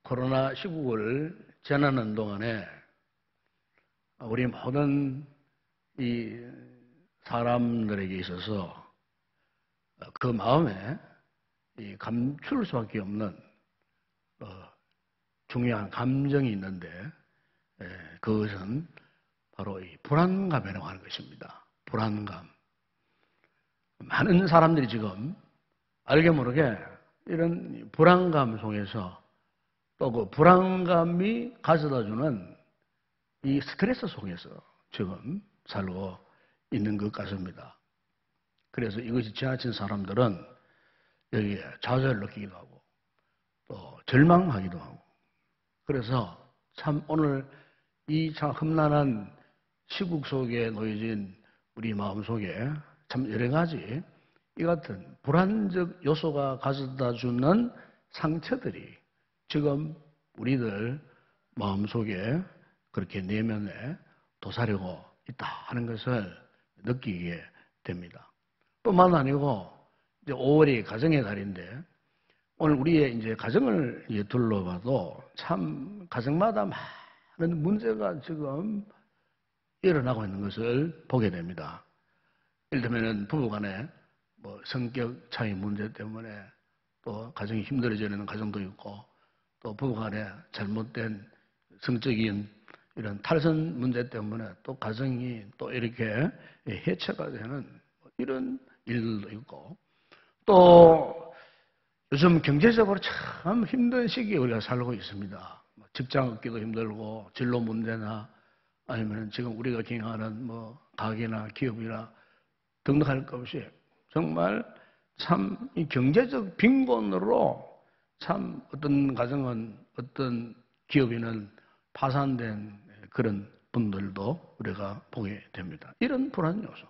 코로나 시국을 지나는 동안에 우리 모든 이 사람들에게 있어서 그 마음에 감출 수밖에 없는 중요한 감정이 있는데 그것은 바로 이 불안감이라고 하는 것입니다. 불안감. 많은 사람들이 지금 알게 모르게 이런 불안감 속에서 또 그 불안감이 가져다주는 이 스트레스 속에서 지금 살고 있는 것 같습니다. 그래서 이것이 지나친 사람들은 여기에 좌절을 느끼기도 하고 또 절망하기도 하고 그래서 참 오늘 이 참 험난한 시국 속에 놓여진 우리 마음 속에 참 여러 가지 이 같은 불안적 요소가 가져다 주는 상처들이 지금 우리들 마음 속에 그렇게 내면에 도사리고 있다 하는 것을 느끼게 됩니다. 뿐만 아니고 이제 5월이 가정의 달인데 오늘 우리의 이제 가정을 둘러봐도 참 가정마다 많은 문제가 지금 일어나고 있는 것을 보게 됩니다. 이를테면 부부간에 뭐 성격 차이 문제 때문에 또 가정이 힘들어지는 가정도 있고 또 부부간에 잘못된 성적인 이런 탈선 문제 때문에 또 가정이 또 이렇게 해체가 되는 이런 일들도 있고 또 요즘 경제적으로 참 힘든 시기에 우리가 살고 있습니다. 직장 얻기도 힘들고 진로 문제나 아니면 지금 우리가 경영하는 뭐 가게나 기업이나 등등할 것 없이 정말 참 이 경제적 빈곤으로 참 어떤 가정은 어떤 기업인은 파산된 그런 분들도 우리가 보게 됩니다. 이런 불안 요소.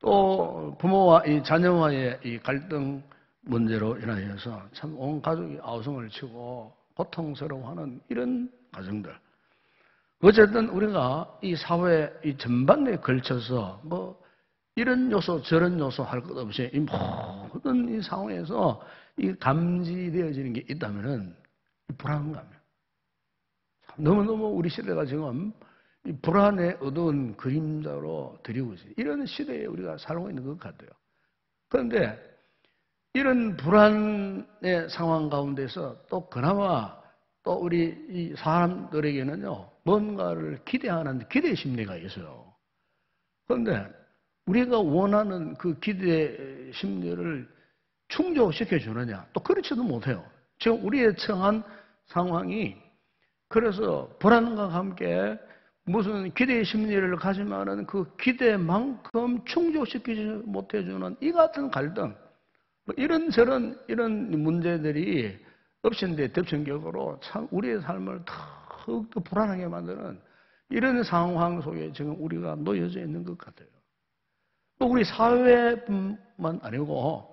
또 부모와 이 자녀와의 이 갈등 문제로 인하여서 참 온 가족이 아우성을 치고 고통스러워하는 이런 가정들. 어쨌든 우리가 이 사회 이 전반에 걸쳐서 뭐 이런 요소 저런 요소 할 것 없이 이 모든 이 상황에서 이 감지되어지는 게 있다면은 불안감이에요. 너무너무 우리 시대가 지금 이 불안의 어두운 그림자로 들이고 있어요. 이런 시대에 우리가 살고 있는 것 같아요. 그런데 이런 불안의 상황 가운데서 또 그나마 또 우리 이 사람들에게는요, 뭔가를 기대하는 기대 심리가 있어요. 그런데 우리가 원하는 그 기대 심리를 충족시켜 주느냐? 또 그렇지도 못해요. 지금 우리의 처한 상황이 그래서 불안과 함께 무슨 기대 심리를 가지면은 그 기대만큼 충족시키지 못해주는 이 같은 갈등, 뭐 이런저런 이런 문제들이 엎친데 덮친 격으로 참 우리의 삶을 더욱더 불안하게 만드는 이런 상황 속에 지금 우리가 놓여져 있는 것 같아요. 또 우리 사회뿐만 아니고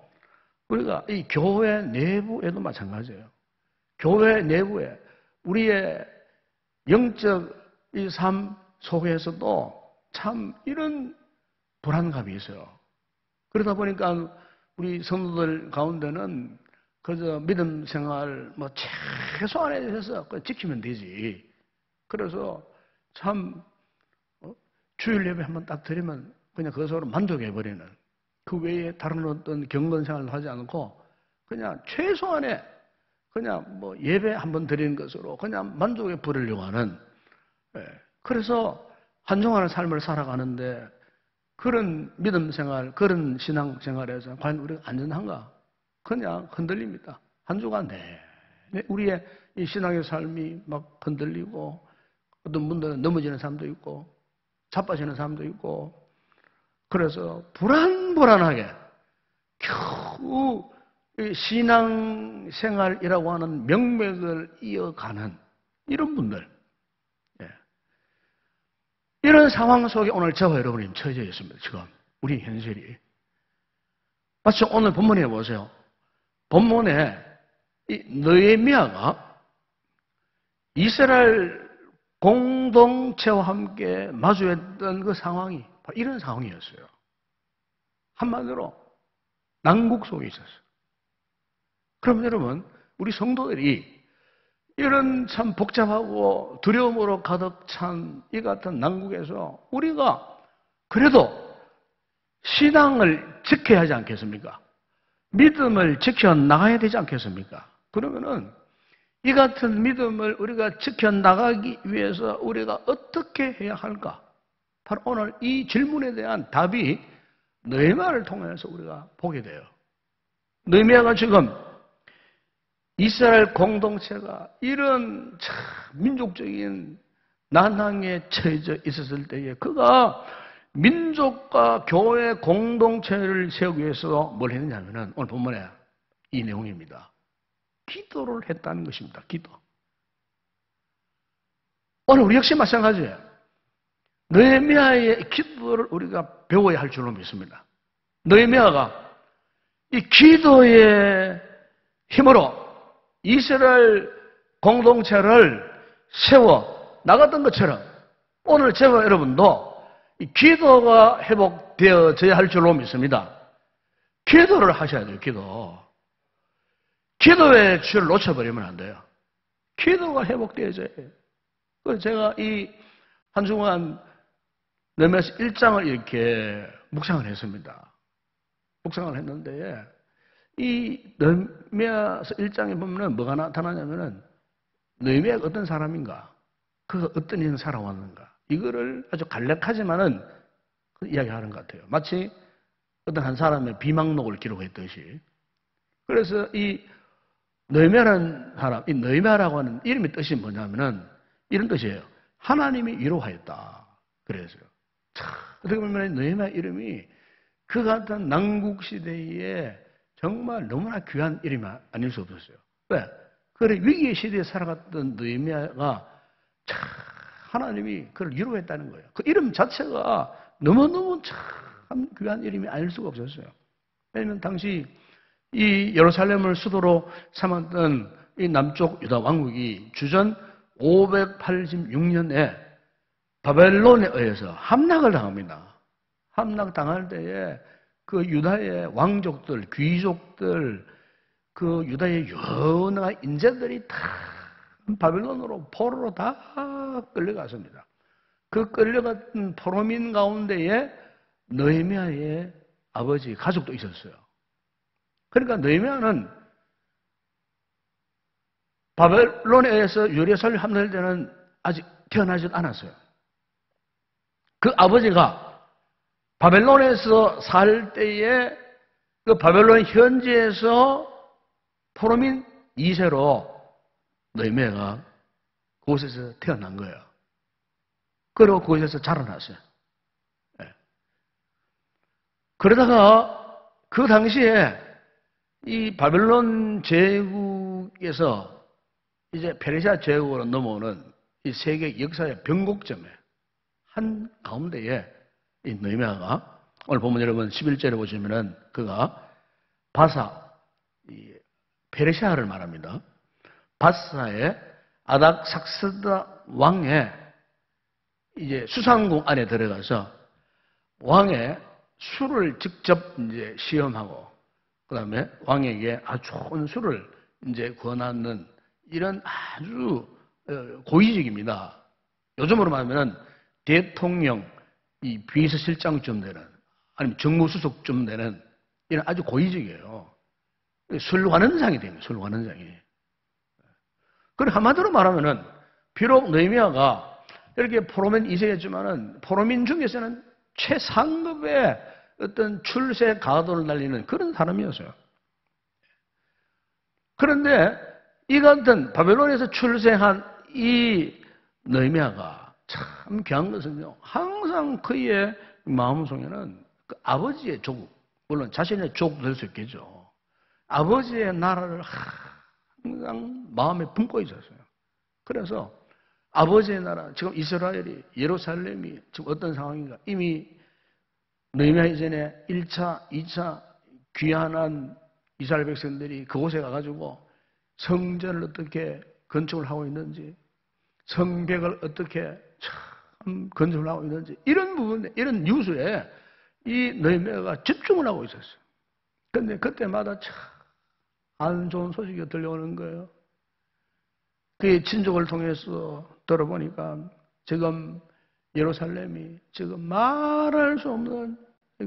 우리가 이 교회 내부에도 마찬가지예요. 교회 내부에 우리의 영적 이 삶 속에서도 참 이런 불안감이 있어요. 그러다 보니까 우리 성도들 가운데는 그저 믿음 생활 뭐 최소한에 대해서 지키면 되지. 그래서 참 주일 예배 한번 딱 드리면 그냥 그것으로 만족해버리는 그 외에 다른 어떤 경건 생활을 하지 않고 그냥 최소한의 그냥 뭐 예배 한번 드리는 것으로 그냥 만족해 버리려고 하는 그래서 한정하는 삶을 살아가는데 그런 믿음 생활, 그런 신앙 생활에서 과연 우리가 안전한가? 그냥 흔들립니다. 한 주간 내내 우리의 이 신앙의 삶이 막 흔들리고 어떤 분들은 넘어지는 사람도 있고 자빠지는 사람도 있고 그래서 불안하게 겨우 신앙생활이라고 하는 명맥을 이어가는 이런 분들 이런 상황 속에 오늘 저와 여러분이 처해져 있습니다. 지금 우리 현실이 마치 오늘 본문에 보세요. 본문에 이 느헤미야가 이스라엘 공동체와 함께 마주했던 그 상황이 바로 이런 상황이었어요. 한마디로 난국 속에 있었어요. 그럼 여러분, 우리 성도들이 이런 참 복잡하고 두려움으로 가득 찬 이 같은 난국에서 우리가 그래도 신앙을 지켜야 하지 않겠습니까? 믿음을 지켜나가야 되지 않겠습니까? 그러면은 이 같은 믿음을 우리가 지켜나가기 위해서 우리가 어떻게 해야 할까? 바로 오늘 이 질문에 대한 답이 느헤미야를 통해서 우리가 보게 돼요. 느헤미야가 지금 이스라엘 공동체가 이런 참 민족적인 난항에 처해져 있었을 때에 그가 민족과 교회 공동체를 세우기 위해서 뭘 했느냐면은 오늘 본문에 이 내용입니다. 기도를 했다는 것입니다. 기도. 오늘 우리 역시 마찬가지예요. 느헤미야의 기도를 우리가 배워야 할 줄로 믿습니다. 느헤미야가 이 기도의 힘으로 이스라엘 공동체를 세워 나갔던 것처럼 오늘 저와 여러분도 이 기도가 회복되어져야 할 줄로 믿습니다. 기도를 하셔야 돼요. 기도의 줄을 놓쳐버리면 안 돼요. 기도가 회복되어져야 해요. 그래서 제가 이 한 주간 느헤미야서 1장을 이렇게 묵상을 했습니다. 묵상을 했는데 이 느헤미야서 1장에 보면 뭐가 나타나냐면은 느헤미야가 어떤 사람인가, 그가 어떤 인생 살아왔는가, 이거를 아주 간략하지만은 이야기하는 것 같아요. 마치 어떤 한 사람의 비망록을 기록했듯이. 그래서 이 느헤미야라는 사람, 이 느헤미야라고 하는 이름의 뜻이 뭐냐면은 이런 뜻이에요. 하나님이 위로하였다. 그래서요. 어떻게 보면 느헤미야 이름이 그 같은 난국 시대에 정말 너무나 귀한 이름이 아닐 수 없었어요. 왜? 그래 위기의 시대에 살아갔던 느헤미야가 참 하나님이 그를 위로했다는 거예요. 그 이름 자체가 너무너무 참 귀한 이름이 아닐 수가 없었어요. 왜냐하면 당시 이 예루살렘을 수도로 삼았던 이 남쪽 유다 왕국이 주전 586년에 바벨론에 의해서 함락을 당합니다. 함락당할 때에 그 유다의 왕족들, 귀족들, 그 유다의 유능한 인재들이 다 바벨론으로 포로로 다 끌려갔습니다. 그 끌려갔던 포로민 가운데에 느헤미야의 아버지 가족도 있었어요. 그러니까 느헤미야는 바벨론에 의해서 예루살렘 함락될 때는 아직 태어나지도 않았어요. 그 아버지가 바벨론에서 살 때에 그 바벨론 현지에서 포로민 2세로 느헤미야가 그곳에서 태어난 거예요. 그리고 그곳에서 자라났어요. 네. 그러다가 그 당시에 이 바벨론 제국에서 이제 페르시아 제국으로 넘어오는 이 세계 역사의 변곡점에 한 가운데에 이 느헤미야가 오늘 보면 여러분 11절에 보시면은 그가 바사, 이 페르시아를 말합니다. 바사의 아닥삭스다 왕의 이제 수상궁 안에 들어가서 왕의 술을 직접 이제 시험하고 그다음에 왕에게 아주 좋은 술을 이제 권하는 이런 아주 고위직입니다. 요즘으로 말하면 대통령 이 비서실장쯤 되는 아니면 정무수석쯤 되는 이런 아주 고위직이에요. 술관원장이 됩니다. 술관원장이. 그리고 한마디로 말하면은 비록 느헤미야가 이렇게 포로민 2세였지만은 포로민 중에서는 최상급의 어떤 출세 가도를 날리는 그런 사람이었어요. 그런데 이 같은 바벨론에서 출생한 이 느헤미야가 참 귀한 것은요, 항상 그의 마음속에는 그 아버지의 조국, 물론 자신의 조국도 될 수 있겠죠. 아버지의 나라를 항상 마음에 품고 있었어요. 그래서 아버지의 나라, 지금 이스라엘이, 예루살렘이 지금 어떤 상황인가, 이미 느헤미야 이전에 1차, 2차 귀환한 이스라엘 백성들이 그곳에 가가지고 성전을 어떻게 건축을 하고 있는지, 성벽을 어떻게 참 건축을 하고 있는지, 이런 부분에, 이런 뉴스에 이 느헤미야가 집중을 하고 있었어요. 그런데 그때마다 참 안 좋은 소식이 들려오는 거예요. 그 친족을 통해서 들어보니까 지금 예루살렘이 지금 말할 수 없는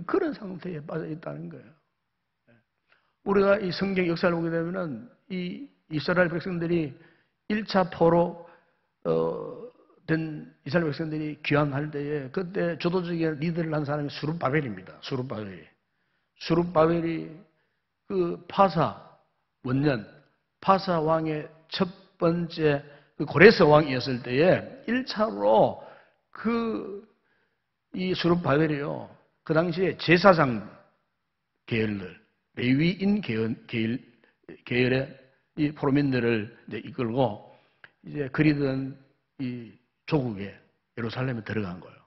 그런 상태에 빠져 있다는 거예요. 우리가 이 성경 역사를 보게 되면은 이 이스라엘 백성들이 1차 포로 된 이스라엘 백성들이 귀환할 때에 그때 주도적인 리더를 한 사람이 수룹바벨입니다. 수룹바벨이 그 파사 원년 파사 왕의 첫 번째 그 고레스 왕이었을 때에 1차로 이 수룹바벨이요. 그 당시에 제사장 계열들, 레위인 계열의 이 포로민들을 이제 이끌고 이제 그리던 이 조국에 예루살렘에 들어간 거예요.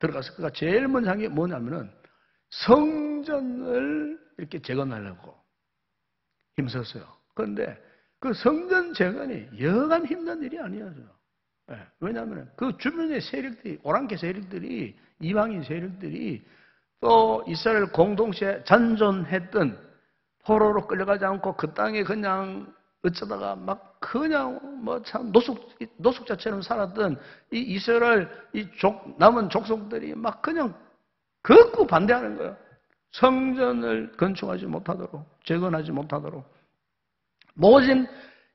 들어가서 그가 제일 먼저 한 게 뭐냐면은 성전을 이렇게 재건하려고 힘썼어요. 그런데 그 성전 재건이 여간 힘든 일이 아니었어요. 왜냐하면 그 주변의 세력들이, 오랑캐 세력들이, 이방인 세력들이 또 이스라엘 공동체에 잔존했던 포로로 끌려가지 않고 그 땅에 그냥 어쩌다가 막 그냥 뭐 참 노숙자처럼 살았던 이 이스라엘 남은 족속들이 막 그냥 극구 반대하는 거예요. 성전을 건축하지 못하도록, 재건하지 못하도록. 모진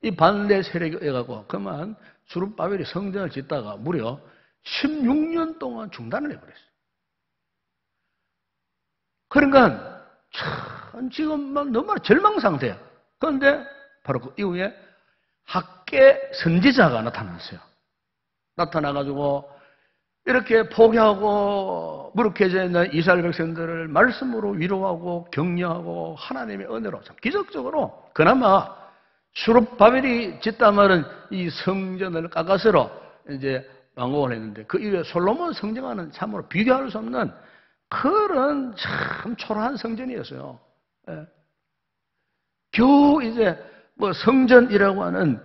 이 반대 세력이 해가고 그만 수룹바벨이 성전을 짓다가 무려 16년 동안 중단을 해버렸어요. 그러니까 참 지금 막 너무나 절망 상태야. 그런데 바로 그 이후에 학계 선지자가 나타났어요. 나타나가지고 이렇게 포기하고 무력해져 있는 이스라엘 백성들을 말씀으로 위로하고 격려하고 하나님의 은혜로 참 기적적으로 그나마 수룹바벨이 짓다 말은 이 성전을 깎아서로 이제 완공을 했는데 그 이후에 솔로몬 성전과는 참으로 비교할 수 없는 그런 참 초라한 성전이었어요. 예. 겨우 이제 뭐 성전이라고 하는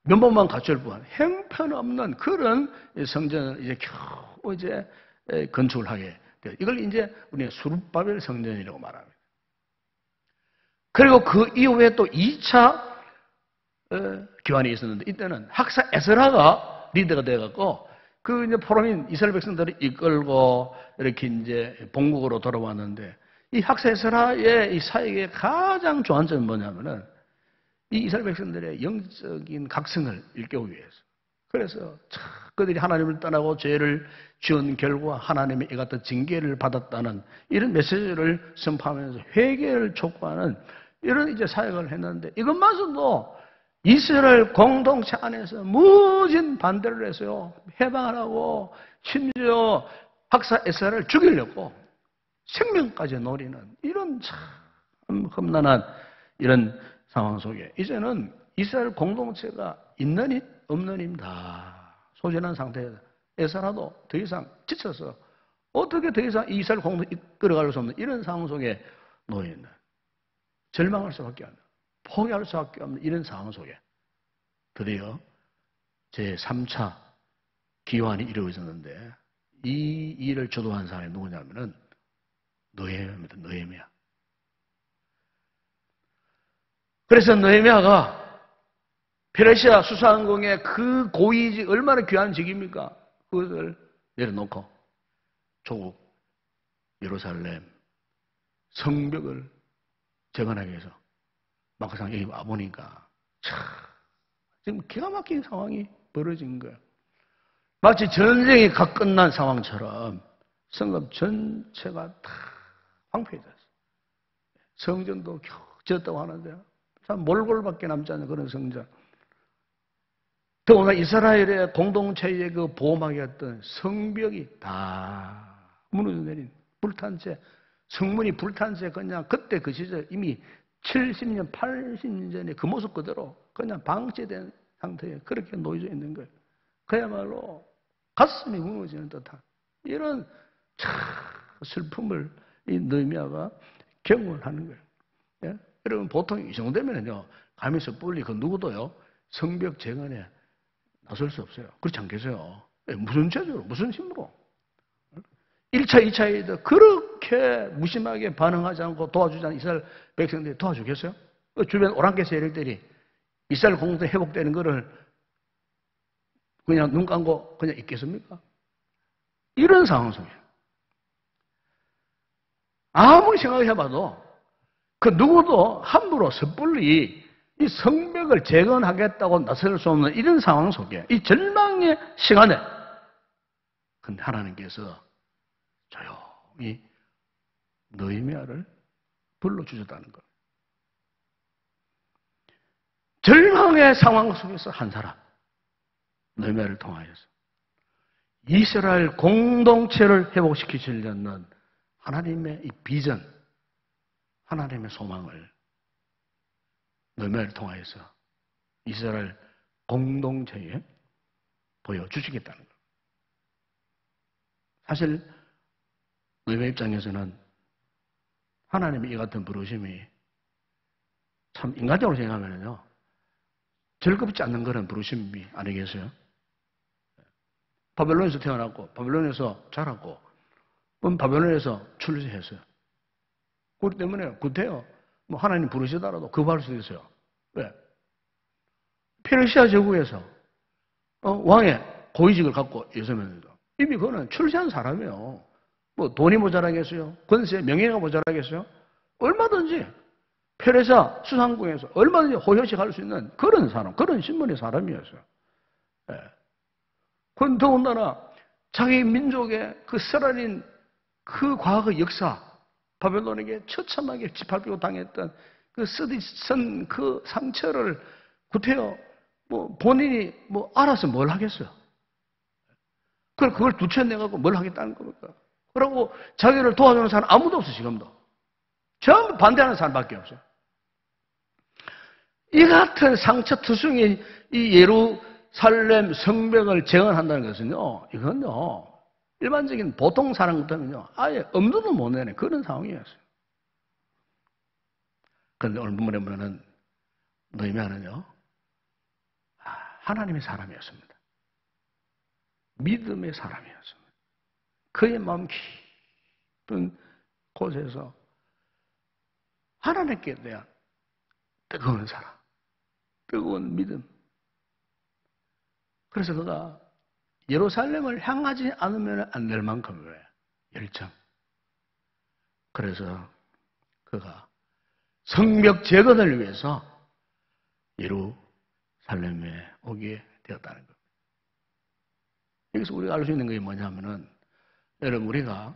면목만 갖출 뿐 형편없는 그런 성전을 이제 겨우 이제 건축을 하게 돼요. 이걸 이제 우리가 수룹바벨 성전이라고 말합니다. 그리고 그 이후에 또 2차 교환이 있었는데 이때는 학사 에스라가 리더가 돼갖고 그 이제 포로민 이스라엘 백성들을 이끌고 이렇게 이제 본국으로 돌아왔는데 이 학사 에스라의 이 사역의 가장 좋은 점은 뭐냐면은 이 이스라엘 백성들의 영적인 각성을 일깨우기 위해서. 그래서 그들이 하나님을 떠나고 죄를 지은 결과 하나님의 이 같은 징계를 받았다는 이런 메시지를 선포하면서 회개를 촉구하는 이런 이제 사역을 했는데 이것마저도 이스라엘 공동체 안에서 무진 반대를 했어요. 해방하라고 심지어 학사 에스라를 죽이려고 생명까지 노리는 이런 참 험난한 이런 상황 속에 이제는 이스라엘 공동체가 있는 힘 없는 힘 다 소진한 상태에서 에스라도 더 이상 지쳐서 어떻게 더 이상 이스라엘 공동체 이끌어갈 수 없는 이런 상황 속에 놓여 있는 절망할 수밖에 없는 포기할 수밖에 없는 이런 상황 속에 드디어 제3차 기환이 이루어졌는데 이 일을 주도한 사람이 누구냐면은 느헤미야입니다. 느헤미야. 그래서 느헤미야가 페르시아 수사왕궁의 그 고위직 얼마나 귀한 직입니까? 그것을 내려놓고 조국 예루살렘 성벽을 재건하기 위해서 막상 여기 와보니까 참 지금 기가 막힌 상황이 벌어진 거예요. 마치 전쟁이 각 끝난 상황처럼 성읍 전체가 다 황폐해졌어요. 성전도 겨우 지었다고 하는데요. 참 몰골밖에 남지 않는 그런 성전. 더구나 이스라엘의 공동체의 그 보호막이었던 성벽이 다 무너져 내린 불탄 채 성문이 불탄 채 그냥 그때 그 시절 이미 70년, 80년 전에 그 모습 그대로 그냥 방치된 상태에 그렇게 놓여져 있는 거예요. 그야말로 가슴이 무너지는 듯한 이런 참 슬픔을 이 느헤미야가 경험을 하는 거예요. 예? 여러분 보통 이 정도 되면요 가면서 뿔리 그 누구도요 성벽 재건에 나설 수 없어요. 그렇지 않겠어요? 예, 무슨 죄로 무슨 힘으로? 1차, 2차에도 그렇게 무심하게 반응하지 않고 도와주지 않은 이스라엘 백성들이 도와주겠어요? 주변 오랑캐 세력들이 이스라엘 공동체 회복되는 것을 그냥 눈 감고 그냥 있겠습니까? 이런 상황 속에 아무리 생각해봐도 그 누구도 함부로 섣불리 이 성벽을 재건하겠다고 나설 수 없는 이런 상황 속에 이 절망의 시간에 근데 하나님께서 조용히 느헤미야를 불러주셨다는 것. 절망의 상황 속에서 한 사람 느헤미야를 통하여서 이스라엘 공동체를 회복시키시려는 하나님의 이 비전, 하나님의 소망을 느헤미야를 통하여서 이스라엘 공동체에 보여주시겠다는 것. 사실 느헤미야 입장에서는 하나님의 이 같은 부르심이 참 인간적으로 생각하면요 즐겁지 않는 그런 부르심이 아니겠어요? 바벨론에서 태어났고 바벨론에서 자랐고 바벨론에서 출세했어요. 그렇기 때문에 구태여 뭐 하나님 부르시더라도 거부할 수도 있어요. 왜? 페르시아 제국에서 왕의 고위직을 갖고 있으면서 이미 그거는 출세한 사람이에요. 뭐 돈이 모자라겠어요? 권세, 명예가 모자라겠어요? 얼마든지 페르시아 수상궁에서 얼마든지 호효시 갈 수 있는 그런 사람, 그런 신분의 사람이었어요. 예. 그건 더군다나 자기 민족의 그 썰어진 그 과거 역사, 바벨론에게 처참하게 짓밟히고 당했던 그 쓰디쓴 그 상처를 구태여 뭐 본인이 뭐 알아서 뭘 하겠어요? 그걸 두쳐내갖고 뭘 하겠다는 겁니까? 그러고 자기를 도와주는 사람 아무도 없어, 지금도. 전부 반대하는 사람밖에 없어요. 이 같은 상처투성이 이 예루살렘 성벽을 재건한다는 것은요, 이건요, 일반적인 보통 사람 같으면요, 아예 엄두도 못 내는 그런 상황이었어요. 그런데 오늘 본문에 보면은 느헤미야는요, 하나님의 사람이었습니다. 믿음의 사람이었습니다. 그의 마음 깊은 곳에서 하나님께 대한 뜨거운 사랑, 뜨거운 믿음. 그래서 그가 예루살렘을 향하지 않으면 안 될 만큼의 열정. 그래서 그가 성벽 재건을 위해서 예루살렘에 오게 되었다는 겁니다. 여기서 우리가 알 수 있는 것이 뭐냐면은, 여러분, 우리가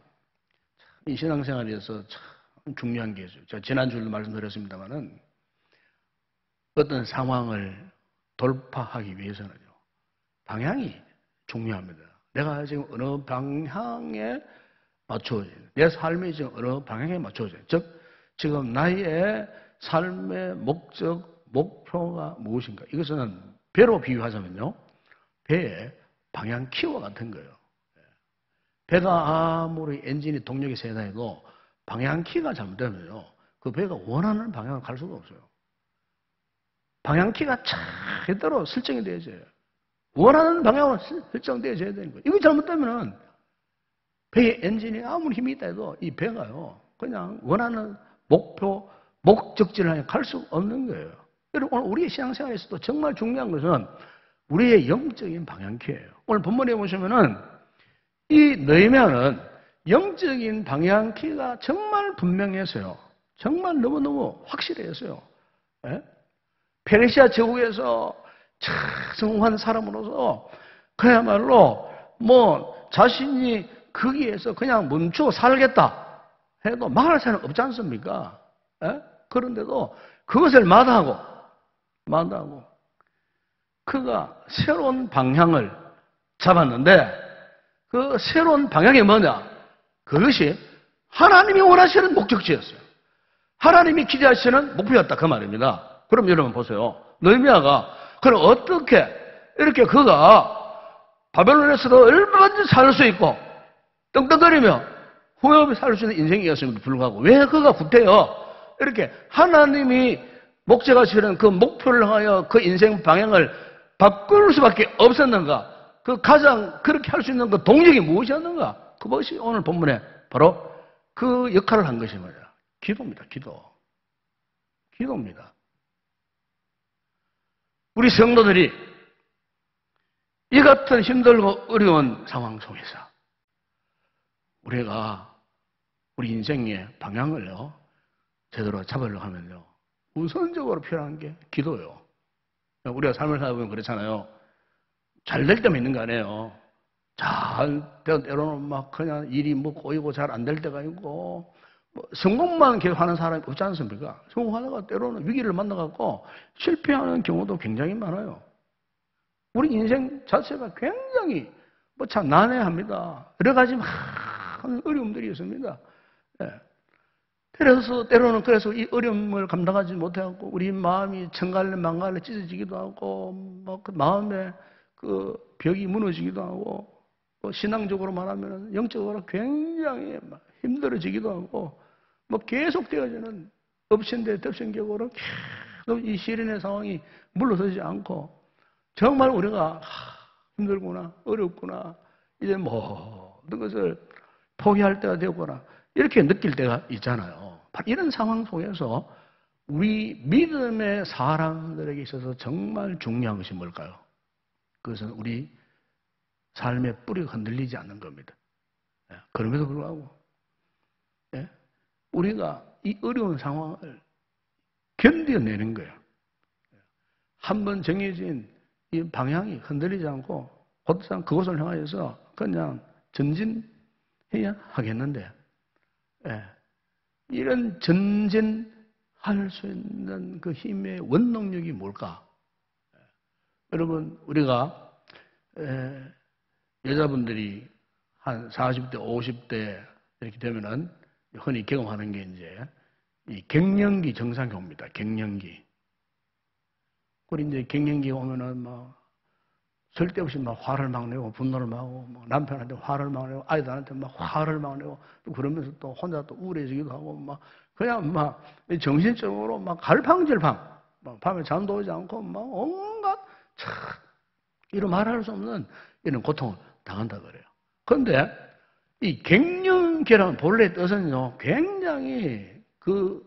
이 신앙생활에서 참 중요한 게 있어요. 제가 지난주에도 말씀드렸습니다만은, 어떤 상황을 돌파하기 위해서는요, 방향이 중요합니다. 내가 지금 어느 방향에 맞춰져요. 내 삶이 지금 어느 방향에 맞춰져요. 즉, 지금 나의 삶의 목적, 목표가 무엇인가? 이것은 배로 비유하자면요, 배의 방향키와 같은 거예요. 배가 아무리 엔진이 동력이 세다 해도 방향키가 잘못되면요, 그 배가 원하는 방향으로 갈 수가 없어요. 방향키가 제대로 설정이 되어져요. 원하는 방향으로 설정되어져야 되는 거예요. 이거 잘못되면은 배의 엔진이 아무리 힘이 있다 해도 이 배가요, 그냥 원하는 목표, 목적지를 향해 갈 수 없는 거예요. 여러분, 오늘 우리의 신앙생활에서도 정말 중요한 것은 우리의 영적인 방향키예요. 오늘 본문에 보시면은 이 느헤미야는 영적인 방향키가 정말 분명했어요. 정말 너무너무 확실했어요. 예? 페르시아 제국에서 성공한 사람으로서 그야말로 뭐 자신이 거기에서 그냥 멈추고 살겠다 해도 말할 사람은 없지 않습니까? 예? 그런데도 그것을 마다하고 그가 새로운 방향을 잡았는데 그 새로운 방향이 뭐냐? 그것이 하나님이 원하시는 목적지였어요. 하나님이 기대하시는 목표였다 그 말입니다. 그럼 여러분 보세요. 느헤미야가 그럼 어떻게 이렇게 그가 바벨론에서도 얼마든지 살 수 있고 떵떵거리며 후회 없이 살 수 있는 인생이었음에도 불구하고 왜 그가 구태여 이렇게 하나님이 목적하시는 그 목표를 향하여 그 인생 방향을 바꿀 수밖에 없었는가? 그 가장 그렇게 할 수 있는 그 동력이 무엇이었는가? 그것이 오늘 본문에 바로 그 역할을 한 것이 뭐냐? 기도입니다. 기도입니다. 우리 성도들이 이 같은 힘들고 어려운 상황 속에서 우리가 우리 인생의 방향을요, 제대로 잡으려고 하면요, 우선적으로 필요한 게 기도요. 우리가 삶을 살아보면 그렇잖아요. 잘 될 때만 있는 거 아니에요. 때로는 막 그냥 일이 뭐 꼬이고 잘 안 될 때가 있고, 뭐 성공만 계속 하는 사람이 없지 않습니까? 성공하다가 때로는 위기를 만나갖고 실패하는 경우도 굉장히 많아요. 우리 인생 자체가 굉장히 참 난해합니다. 여러 가지 많은 어려움들이 있습니다. 예. 때로는 그래서 이 어려움을 감당하지 못해갖고 우리 마음이 천갈래 만갈래 찢어지기도 하고, 그 마음에 그 벽이 무너지기도 하고, 신앙적으로 말하면 영적으로 굉장히 힘들어지기도 하고, 계속되어지는 엎친데 덮친격으로 계속 이 시련의 상황이 물러서지 않고, 정말 우리가 힘들구나, 어렵구나, 이제 모든 것을 포기할 때가 되거나 이렇게 느낄 때가 있잖아요. 이런 상황 속에서 우리 믿음의 사람들에게 있어서 정말 중요한 것이 뭘까요? 그것은 우리 삶의 뿌리가 흔들리지 않는 겁니다. 그럼에도 불구하고 우리가 이 어려운 상황을 견뎌내는 거예요. 한번 정해진 이 방향이 흔들리지 않고 곧장 그것을 향하여서 그냥 전진해야 하겠는데, 이런 전진할 수 있는 그 힘의 원동력이 뭘까? 여러분, 우리가 여자분들이 한 40대, 50대 이렇게 되면은 흔히 경험하는 게 이제 이 갱년기 증상이 옵니다. 갱년기. 우리 이제 갱년기가 오면은 쓸데없이 화를 막 내고 분노를 막 하고, 남편한테 화를 막 내고, 아이들한테 화를 막 내고, 또 그러면서 또 혼자 또 우울해지기도 하고, 그냥 정신적으로 갈팡질팡, 밤에 잠도 오지 않고, 온갖, 이런 말할 수 없는 이런 고통을 당한다 그래요. 그런데 이 갱년기라는 본래 뜻은요, 굉장히 그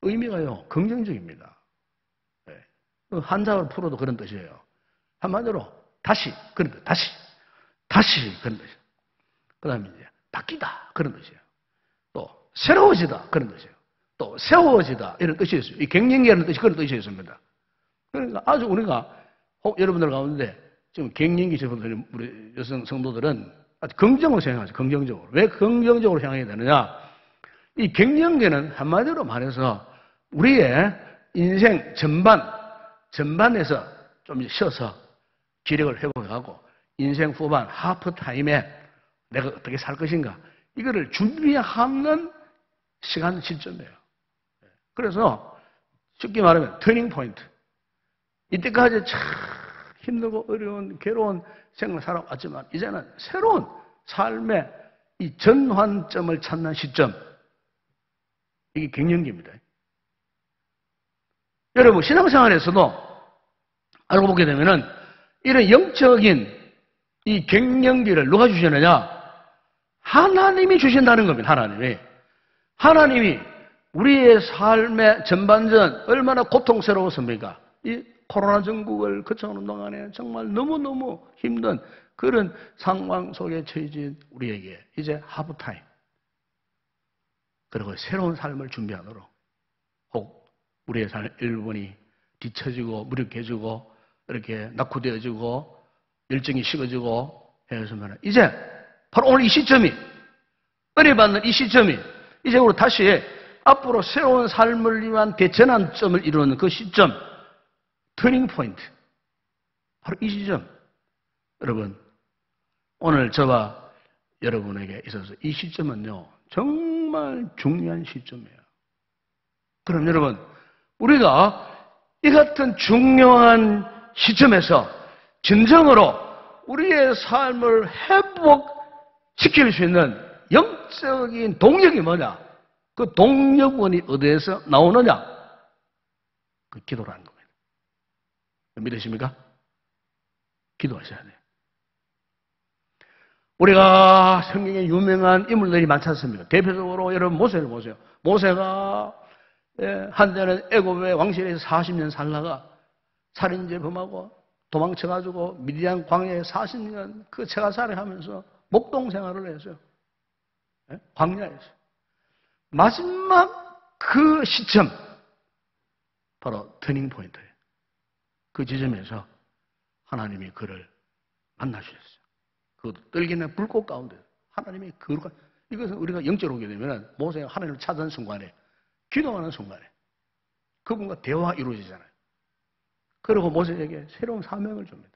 의미가요, 긍정적입니다. 한자어를 풀어도 그런 뜻이에요. 한마디로 다시 그런 뜻, 다시 그런 뜻이에요. 그 다음에 이제 바뀌다 그런 뜻이에요. 또 새로워지다 그런 뜻이에요. 또 세워지다 이런 뜻이 있어요. 이 갱년기라는 뜻이 그런 뜻이 있습니다. 그러니까 아주 우리가 여러분들 가운데 지금 갱년기 제분들 우리 여성 성도들은 아주 긍정으로 생각하죠. 긍정적으로. 왜 긍정적으로 생각해야 되느냐? 이 갱년기는 한마디로 말해서 우리의 인생 전반에서 좀 쉬어서 기력을 회복하고 인생 후반 하프타임에 내가 어떻게 살 것인가 이거를 준비하는 시간 시점이에요. 그래서 쉽게 말하면 터닝 포인트. 이때까지 참 힘들고 어려운 괴로운 생활을 살아왔지만 이제는 새로운 삶의 이 전환점을 찾는 시점, 이게 갱년기입니다. 여러분 신앙생활에서도 알고 보게 되면은 이런 영적인 이 갱년기를 누가 주시느냐? 하나님이 주신다는 겁니다. 하나님이 우리의 삶의 전반전 얼마나 고통스러웠습니까? 이 코로나 전국을 거쳐오는 동안에 정말 너무너무 힘든 그런 상황 속에 처해진 우리에게 이제 하프타임, 그리고 새로운 삶을 준비하도록 혹 우리의 삶 일본이 뒤처지고 무력해지고 이렇게 낙후되어지고 열정이 식어지고 해서면 이제 바로 오늘 이 시점이, 은혜받는 이 시점이 이제 우리 다시 앞으로 새로운 삶을 위한 대전환점을 이루는 그 시점, 터닝 포인트, 바로 이 시점. 여러분, 오늘 저와 여러분에게 있어서 이 시점은요 정말 중요한 시점이에요. 그럼 여러분, 우리가 이 같은 중요한 시점에서 진정으로 우리의 삶을 회복시킬 수 있는 영적인 동력이 뭐냐? 그 동력원이 어디에서 나오느냐? 그 기도라는 겁니다. 믿으십니까? 기도하셔야 돼요. 우리가 성경에 유명한 인물들이 많지 않습니까? 대표적으로 여러분 모세를 보세요. 모세가 한때는 애굽의 왕실에서 40년 살다가 살인죄 범하고 도망쳐가지고 미디안 광야에 40년 그 체가살이 하면서 목동 생활을 했어요. 광야에서. 마지막 그 시점, 바로 터닝 포인트예요. 그 지점에서 하나님이 그를 만나주셨어요. 그것도 떨기는 불꽃 가운데 하나님이 거룩한, 이것은 우리가 영적으로 오게 되면 모세가 하나님을 찾은 순간에, 기도하는 순간에 그분과 대화가 이루어지잖아요. 그리고 모세에게 새로운 사명을 줍니다.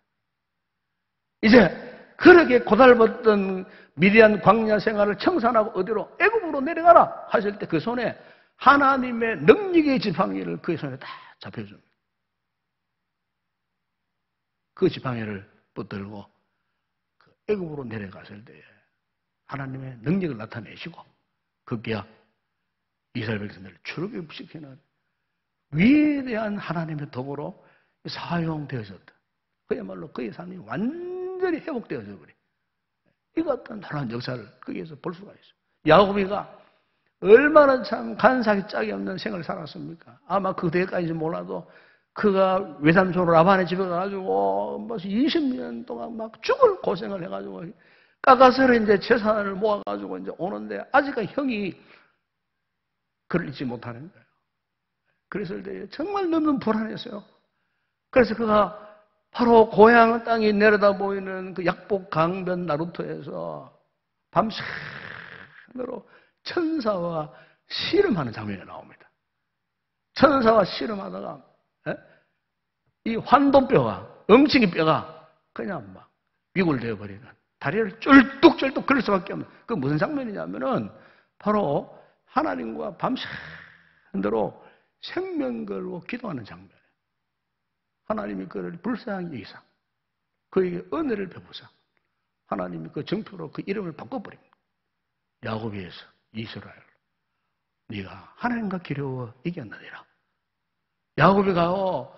이제 그렇게 고달팠던 미디안 광야 생활을 청산하고 어디로? 애굽으로 내려가라 하실 때 그 손에 하나님의 능력의 지팡이를 그의 손에 다 잡혀줍니다. 그 지팡이를 붙들고 그 애굽으로 내려갔을 때에 하나님의 능력을 나타내시고 급기야 이스라엘 백성들을 출애굽시키는 위대한 하나님의 도구로 사용되어졌다. 그야말로 그의 삶이 완전히 회복되어져 버려. 이 같은 놀라운 역사를 거기에서 볼 수가 있어요. 야곱이가 얼마나 참 간사하게 짝이 없는 생을 살았습니까? 아마 그때까지 몰라도 그가 외삼촌 라반의 집에 가가지고 뭐 20년 동안 막 죽을 고생을 해가지고 깎아서를 이제 재산을 모아가지고 이제 오는데 아직까지 형이 그를 잊지 못하는 거예요. 그랬을 때 정말 너무 불안했어요. 그래서 그가 바로 고향 땅이 내려다 보이는 그 약복 강변 나루터에서 밤새도록 천사와 씨름하는 장면이 나옵니다. 천사와 씨름하다가 이 환도뼈가, 엉치기 뼈가 그냥 막 위골되어 버리는, 다리를 쫄뚝쫄뚝 그럴 수밖에 없는, 그 무슨 장면이냐면은 바로 하나님과 밤새도록 생명 걸고 기도하는 장면. 하나님이 그를 불쌍히 여기사 그에게 은혜를 베푸사 하나님이 그 정표로 그 이름을 바꿔버립니다. 야곱에서 이스라엘, 네가 하나님과 기려워 이겼느니라. 야곱이 가고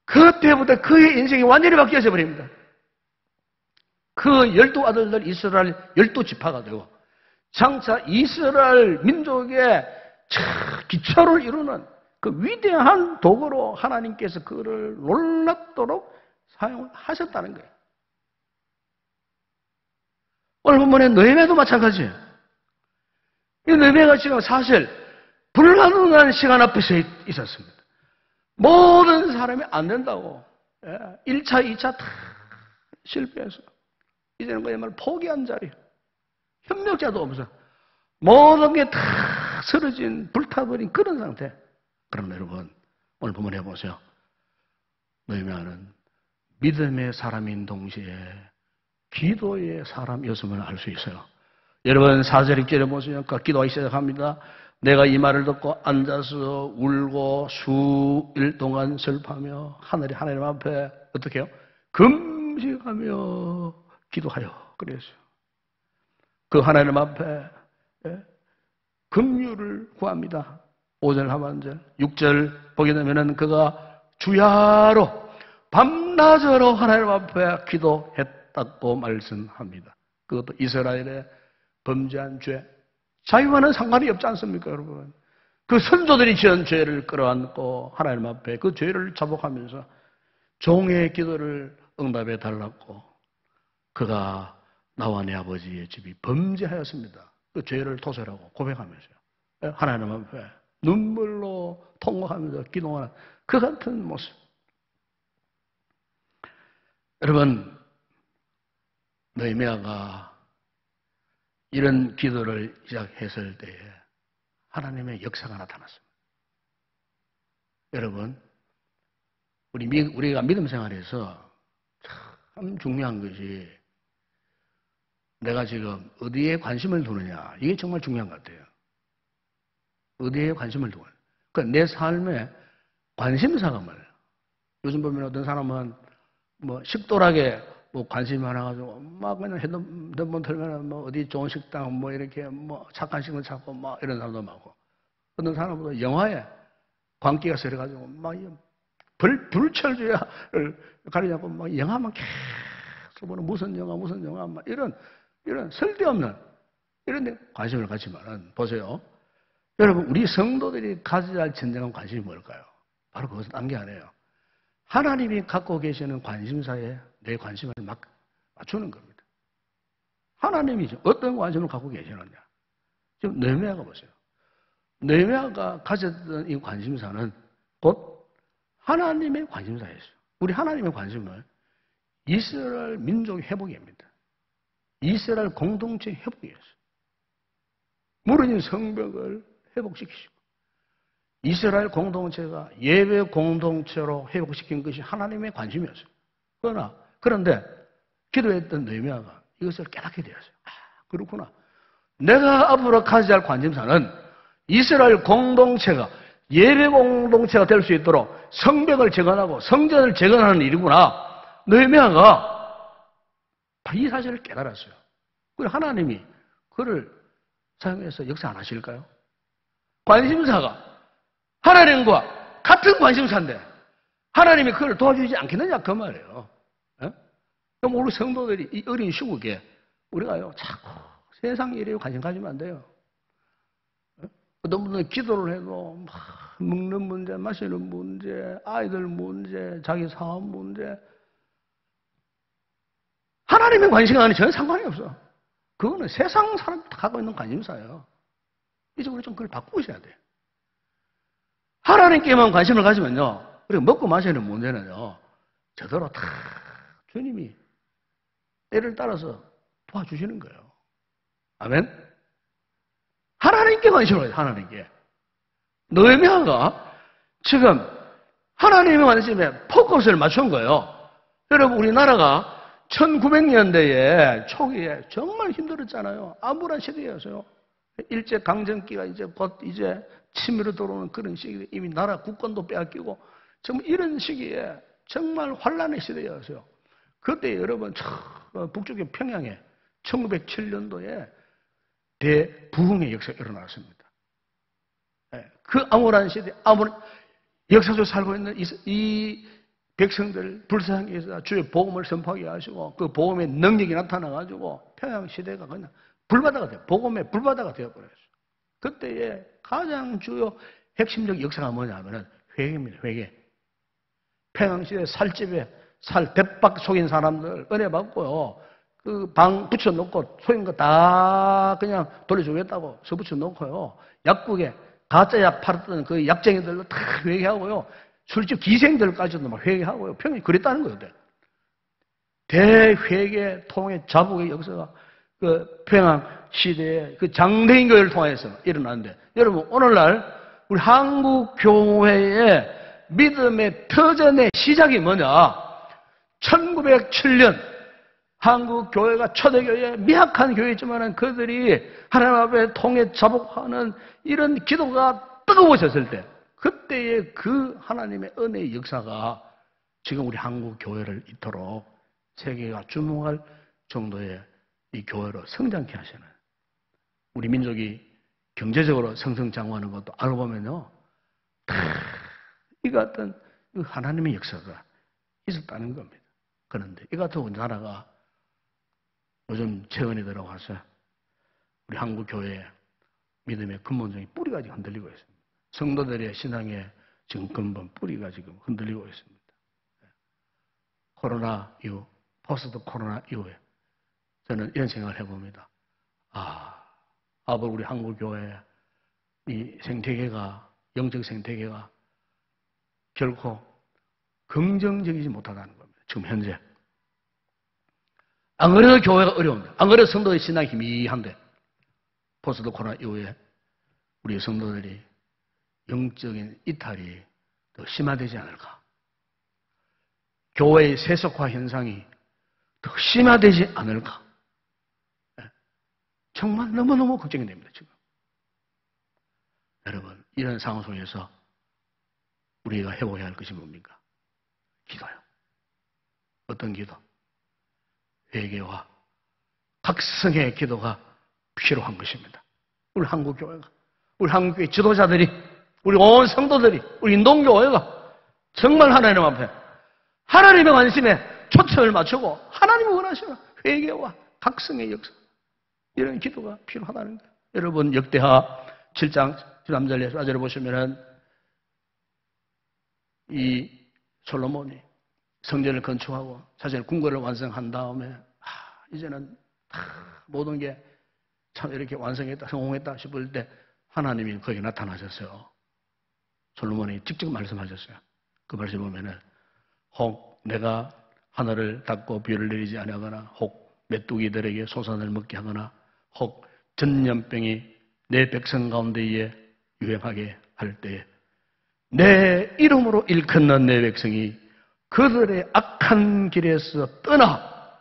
그때부터 그의 인생이 완전히 바뀌어져 버립니다. 그 12아들들 이스라엘 12지파가 되고 장차 이스라엘 민족의 기초를 이루는 그 위대한 도구로 하나님께서 그를 놀랍도록 사용하셨다는 거예요. 오늘 본문에 느헤미야도 마찬가지예요. 이 느헤미야가 지금 사실 불가능한 시간 앞에 서 있었습니다. 모든 사람이 안 된다고 1차, 2차 다 실패해서 이제는 그야말로 포기한 자리, 협력자도 없어. 모든 게 다 쓰러진, 불타버린 그런 상태. 그럼 여러분 오늘 본문 해보세요. 느헤미야는 믿음의 사람인 동시에 기도의 사람이었음을 알 수 있어요. 여러분 4절 6절에 보시면 기도하기 시작합니다. 내가 이 말을 듣고 앉아서 울고 수일 동안 슬퍼하며 하나님 앞에 어떻게 해요? 금식하며 기도하여 그랬어요. 그 하나님 앞에 긍휼을 구합니다. 5절 하반절 6절 보게 되면은 그가 주야로 밤낮으로 하나님 앞에 기도했다고 말씀합니다. 그것도 이스라엘의 범죄한 죄, 자기와는 상관이 없지 않습니까, 여러분? 그 선조들이 지은 죄를 끌어안고 하나님 앞에 그 죄를 자복하면서 종의 기도를 응답해 달라고 그가 나와 내 아버지의 집이 범죄하였습니다. 그 죄를 토설하고 고백하면서요. 하나님 앞에 눈물로 통곡하면서 기도하는 그 같은 모습. 여러분, 느헤미야가 이런 기도를 시작했을 때에 하나님의 역사가 나타났습니다. 여러분, 우리가 믿음 생활에서 참 중요한 것이 내가 지금 어디에 관심을 두느냐, 이게 정말 중요한 것 같아요. 어디에 관심을 두느냐. 그러니까 내 삶에 관심사가 뭐예요? 요즘 보면 어떤 사람은 뭐 식도락에 뭐 관심이 많아가지고 막 그냥 핸드폰 틀면 뭐 어디 좋은 식당 뭐 이렇게 뭐 착한 식당 찾고 막 이런 사람도 많고, 어떤 사람은 영화에 광기가 세려가지고 막 불철주야를 가리자고 막 영화만 계속 보는 무슨 영화 막 이런 쓸데없는 이런 데 관심을 갖지만은 보세요. 여러분, 우리 성도들이 가져야 할 진정한 관심이 뭘까요? 바로 그것은 딴 게 아니에요. 하나님이 갖고 계시는 관심사에 내 관심을 막 맞추는 겁니다. 하나님이 어떤 관심을 갖고 계시느냐. 지금 느헤미야가 보세요. 느헤미야가 가졌던 이 관심사는 곧 하나님의 관심사였어요. 우리 하나님의 관심은 이스라엘 민족 회복입니다. 이스라엘 공동체 회복이었어요. 무너진 성벽을 회복시키시고 이스라엘 공동체가 예배 공동체로 회복시킨 것이 하나님의 관심이었어요. 그런데 기도했던 느헤미야가 이것을 깨닫게 되었어요. 아, 그렇구나. 내가 앞으로 가져야 할 관심사는 이스라엘 공동체가 예배 공동체가 될 수 있도록 성벽을 재건하고 성전을 재건하는 일이구나. 느헤미야가 이 사실을 깨달았어요. 그리고 하나님이 그를 사용해서 역사 안 하실까요? 관심사가 하나님과 같은 관심사인데 하나님이 그걸 도와주지 않겠느냐 그 말이에요. 그럼 우리 성도들이 이 어린 시국에 우리가요 자꾸 세상 일에 관심 가지면 안 돼요. 어떤 분들은 기도를 해도 막 먹는 문제, 마시는 문제, 아이들 문제, 자기 사업 문제 하나님의 관심과는 전혀 상관이 없어. 그거는 세상 사람이 갖고 있는 관심사예요. 이제 우리 좀 그걸 바꾸셔야 돼요. 하나님께만 관심을 가지면요, 우리가 먹고 마시는 문제는요, 저대로 다 주님이 때를 따라서 도와주시는 거예요. 아멘? 하나님께 관심을 가져요, 하나님께. 느헤미야가 지금 하나님의 관심에 포커스를 맞춘 거예요. 여러분, 우리나라가 1900년대에 초기에 정말 힘들었잖아요. 암울한 시대였어요. 일제강점기가 이제 곧 이제 치밀어 들어오는 그런 시기에 이미 나라 국권도 빼앗기고 정말 이런 시기에 정말 환란의 시대였어요. 그때 여러분 북쪽의 평양에 1907년도에 대부흥의 역사가 일어났습니다. 그 암울한 시대, 암울한 역사 속에 살고 있는 이 백성들 불쌍하게 해서 주의 복음을 선포하게 하시고 그 복음의 능력이 나타나가지고 평양 시대가 그냥 불바다가 돼요. 복음의 불바다가 되어버렸어요. 그때의 가장 주요 핵심적 역사가 뭐냐면은 회개입니다. 회개. 평양시대 살집에 대박 속인 사람들 은혜 받고요. 그 방 붙여놓고 속인 거 다 그냥 돌려주겠다고 서 붙여놓고요. 약국에 가짜 약 팔았던 그 약쟁이들도 다 회개하고요. 술집 기생들까지도 막 회개하고요. 평양이 그랬다는 거예요. 대회개 통해 자복의 역사가 그 평양 시대의 그 장대인 교회를 통해서 일어났는데 여러분 오늘날 우리 한국 교회의 믿음의 터전의 시작이 뭐냐? 1907년 한국 교회가 초대교회 미약한 교회지만 그들이 하나님 앞에 통해 자복하는 이런 기도가 뜨거워졌을 때 그때의 그 하나님의 은혜의 역사가 지금 우리 한국 교회를 이토록 세계가 주목할 정도의 이 교회로 성장케 하시는 우리 민족이 경제적으로 성성장구하는 것도 알고 보면요 다 이 같은 하나님의 역사가 있었다는 겁니다. 그런데 이 같은 우리나라가 요즘 최근에 들어와서 우리 한국 교회의 믿음의 근본적인 뿌리가 지금 흔들리고 있습니다. 성도들의 신앙의 지금 근본 뿌리가 지금 흔들리고 있습니다. 코로나 이후, 포스트 코로나 이후에 저는 이런 생각을 해봅니다. 앞으로 우리 한국 교회 이 생태계가 영적 생태계가 결코 긍정적이지 못하다는 겁니다. 지금 현재. 안 그래도 교회가 어려운데, 안 그래도 성도의 신앙이 희미한데, 포스트 코로나 이후에 우리 성도들이 영적인 이탈이 더 심화되지 않을까. 교회의 세속화 현상이 더 심화되지 않을까. 정말 너무너무 걱정이 됩니다, 지금. 여러분, 이런 상황 속에서 우리가 해보아야 할 것이 뭡니까? 기도요. 어떤 기도? 회개와 각성의 기도가 필요한 것입니다. 우리 한국교회가, 우리 한국교회 지도자들이, 우리 온 성도들이, 우리 인동교회가 정말 하나님 앞에 하나님의 관심에 초점을 맞추고 하나님이 원하시는 회개와 각성의 역사 이런 기도가 필요하다는 거예요. 여러분 역대하 7장 13절에 보시면은 이 솔로몬이 성전을 건축하고 사실 궁궐을 완성한 다음에 이제는 모든 게 참 이렇게 완성했다, 성공했다 싶을 때 하나님이 거기 나타나셨어요. 솔로몬이 직접 말씀하셨어요. 그 말씀 보면은 혹 내가 하늘을 닫고 비를 내리지 아니하거나 혹 메뚜기들에게 소산을 먹게 하거나 혹 전염병이 내 백성 가운데에 유행하게 할 때에 내 이름으로 일컫는 내 백성이 그들의 악한 길에서 떠나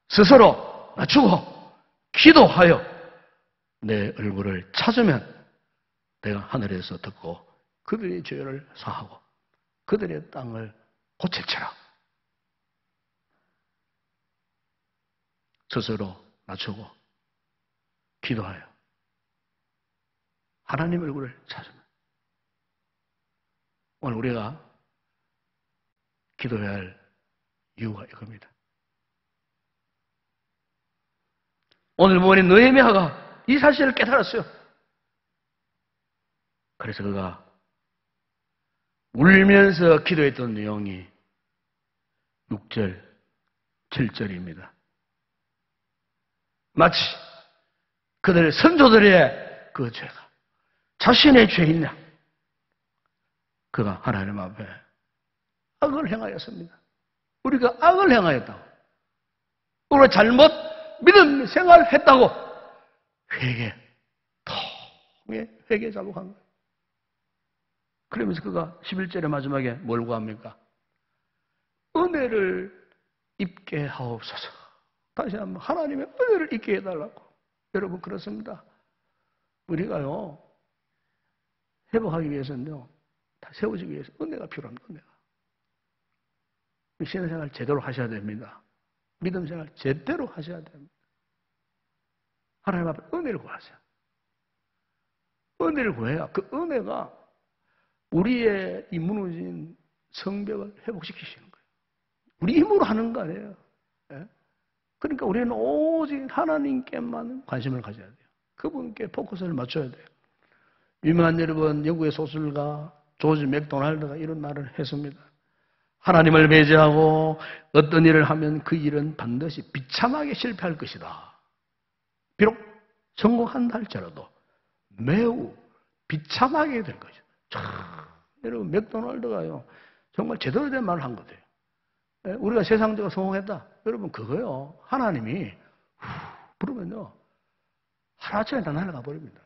스스로 낮추고 기도하여 내 얼굴을 찾으면 내가 하늘에서 듣고 그들의 죄를 사하고 그들의 땅을 고칠지라. 스스로 낮추고 기도하여 하나님 얼굴을 찾으면. 오늘 우리가 기도해야 할 이유가 이겁니다. 오늘 보니 느헤미야가 이 사실을 깨달았어요. 그래서 그가 울면서 기도했던 내용이 6절, 7절입니다. 마치 그들 선조들의 그 죄가 자신의 죄이냐. 그가 하나님 앞에 악을 행하였습니다. 우리가 악을 행하였다고. 우리가 잘못 믿음 생활했다고 회개 자복한 거예요. 그러면서 그가 11절의 마지막에 뭘 구합니까? 은혜를 입게 하옵소서. 다시 한번 하나님의 은혜를 입게 해달라고. 여러분 그렇습니다. 우리가요 회복하기 위해서는요 다 세워지기 위해서 은혜가 필요합니다. 은혜가. 신앙생활 제대로 하셔야 됩니다. 믿음생활 제대로 하셔야 됩니다. 하나님 앞에 은혜를 구하세요. 은혜를 구해야 그 은혜가 우리의 이 무너진 성벽을 회복시키시는 거예요. 우리 힘으로 하는 거 아니에요. 예? 그러니까 우리는 오직 하나님께만 관심을 가져야 돼요. 그분께 포커스를 맞춰야 돼요. 유명한 여러분 영국의 소설가 조지 맥도날드가 이런 말을 했습니다. 하나님을 배제하고 어떤 일을 하면 그 일은 반드시 비참하게 실패할 것이다. 비록 성공한다 할지라도 매우 비참하게 될 것이다. 여러분 맥도날드가요 정말 제대로 된 말을 한 거예요. 우리가 세상적으로 성공했다. 여러분 그거요 하나님이 부르면요 하루아침에 다 날아가 버립니다.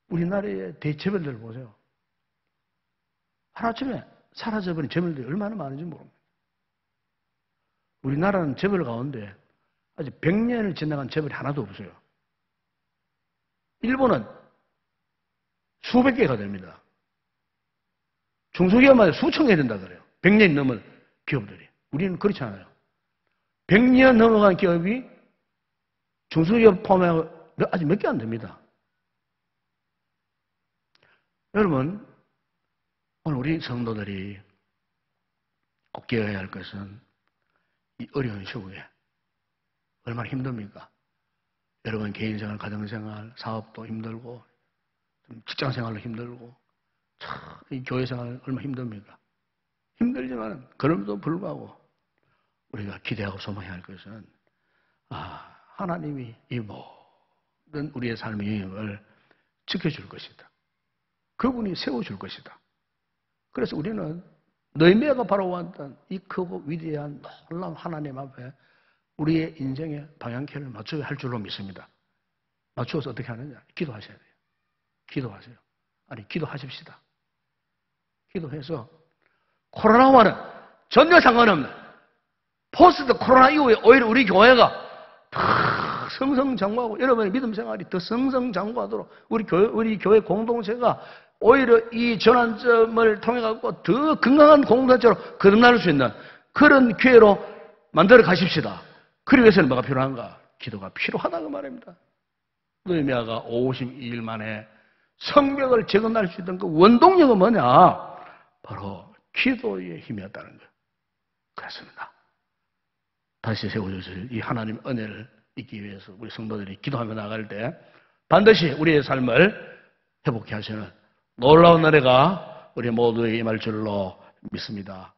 우리나라의 대재벌들 보세요. 하루아침에 사라져버린 재벌들이 얼마나 많은지 모릅니다. 우리나라는 재벌 가운데 아직 100년을 지나간 재벌이 하나도 없어요. 일본은 수백 개가 됩니다. 중소기업마다 수천 개 된다 그래요. 100년이 넘은 기업들이. 우리는 그렇지 않아요. 100년 넘어간 기업이 중소기업 포함하고 아직 몇 개 안 됩니다. 여러분 오늘 우리 성도들이 꼭 기억해야 할 것은 이 어려운 시국에 얼마나 힘듭니까? 여러분 개인생활, 가정생활, 사업도 힘들고 직장생활도 힘들고 이 교회생활 얼마나 힘듭니까? 힘들지만 그럼에도 불구하고 우리가 기대하고 소망해야 할 것은 하나님이 이 모든 우리의 삶의 영역을 지켜줄 것이다. 그분이 세워줄 것이다. 그래서 우리는 느헤미야가 바라왔던 이 크고 위대한 놀라운 하나님 앞에 우리의 인생의 방향키를 맞춰야 할 줄로 믿습니다. 맞추어서 어떻게 하느냐? 기도하셔야 돼요. 기도하세요. 아니 기도하십시다. 기도해서 코로나와는 전혀 상관없는 포스트 코로나 이후에 오히려 우리 교회가 더 성성장구하고 여러분의 믿음 생활이 더 성성장구하도록 우리 교회 공동체가 오히려 이 전환점을 통해 갖고 더 건강한 공동체로 거듭날 수 있는 그런 기회로 만들어 가십시다. 그러기 위해서는 뭐가 필요한가? 기도가 필요하다 그 말입니다. 느헤미야가 52일 만에 성벽을 재건할 수 있던 그 원동력은 뭐냐? 바로 기도의 힘이었다는 거예요. 그렇습니다. 다시 세워주실 이 하나님 은혜를 잊기 위해서 우리 성도들이 기도하며 나갈 때 반드시 우리의 삶을 회복해 하시는 놀라운 은혜가 우리 모두에게 임할 줄로 믿습니다.